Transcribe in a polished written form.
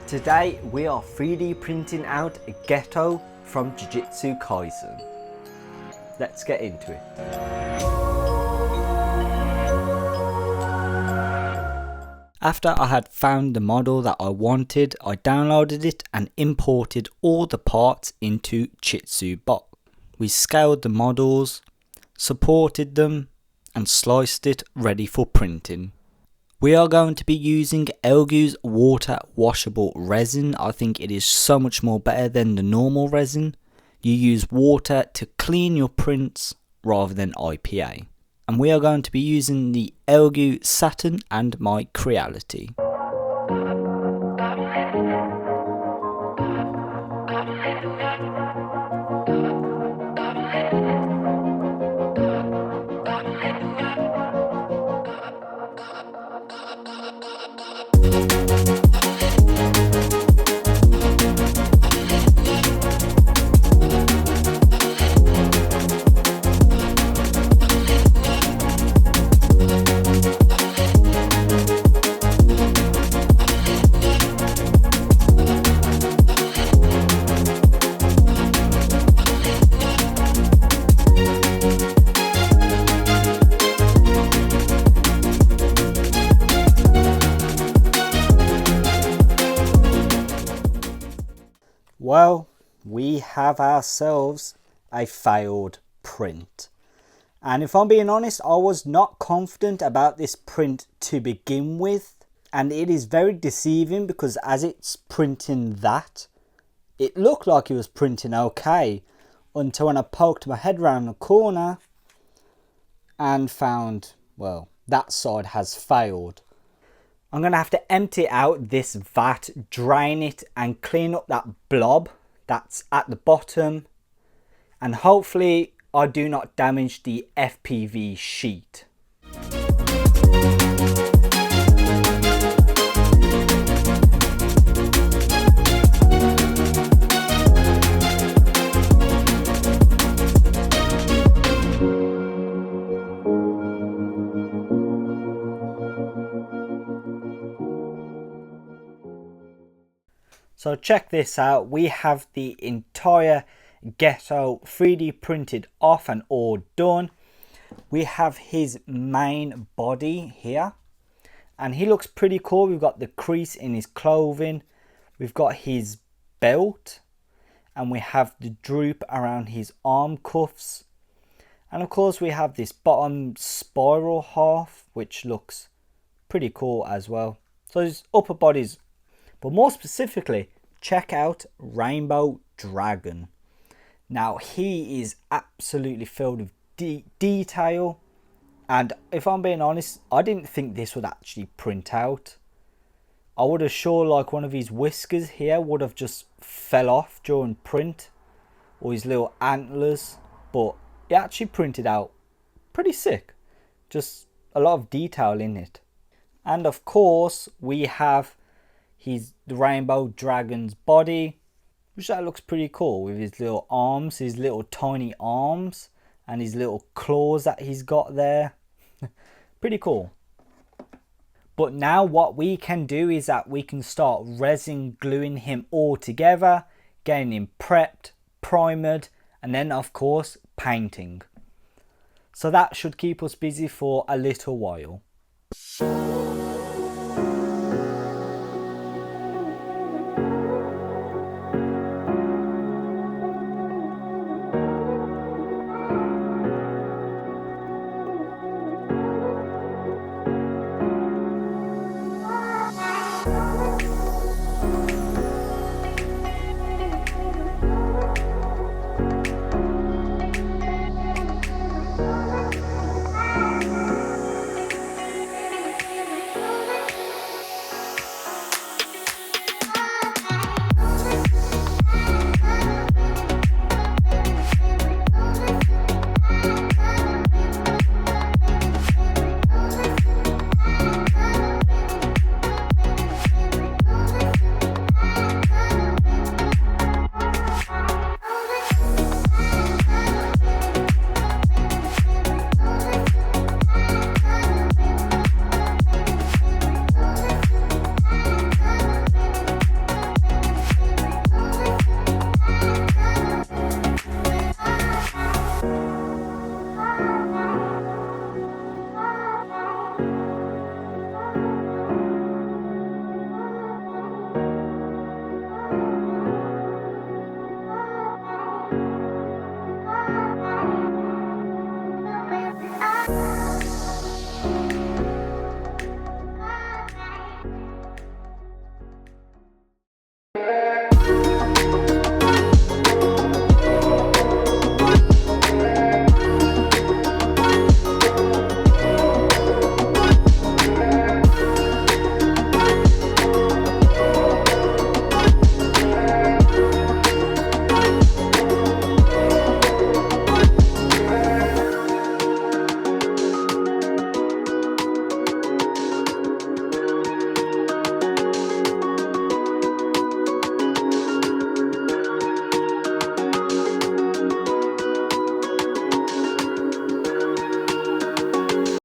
Today we are 3D printing out a Geto from Jujutsu Kaisen. Let's get into it. After I had found the model that I wanted, I downloaded it and imported all the parts into Jujutsu Box. We scaled the models, supported them and sliced it ready for printing. We are going to be using Elgu's water washable resin. I think it is so much more better than the normal resin. You use water to clean your prints rather than IPA. And we are going to be using the Elgu Saturn and my Creality. Well, we have ourselves a failed print. And if I'm being honest, I was not confident about this print to begin with. And it is very deceiving because as it's printing that, it looked like it was printing okay. Until when I poked my head around the corner and found, well, that side has failed. I'm going to have to empty out this vat, drain it and clean up that blob that's at the bottom. And hopefully I do not damage the FPV sheet. So check this out, we have the entire Geto 3D printed off and all done. We have his main body here and he looks pretty cool. We've got the crease in his clothing, we've got his belt and we have the droop around his arm cuffs. And of course we have this bottom spiral half which looks pretty cool as well. So his upper body's, but more specifically, check out Rainbow Dragon. Now he is absolutely filled with detail, and if I'm being honest, I didn't think this would actually print out. I would have sure like one of his whiskers here would have just fell off during print, or his little antlers, but it actually printed out pretty sick. Just a lot of detail in it. And of course we have the Rainbow Dragon's body, which that looks pretty cool with his little arms, his little tiny arms and his little claws that he's got there. Pretty cool. But now what we can do is that we can start resin gluing him all together, getting him prepped, primered, and then of course painting. So that should keep us busy for a little while.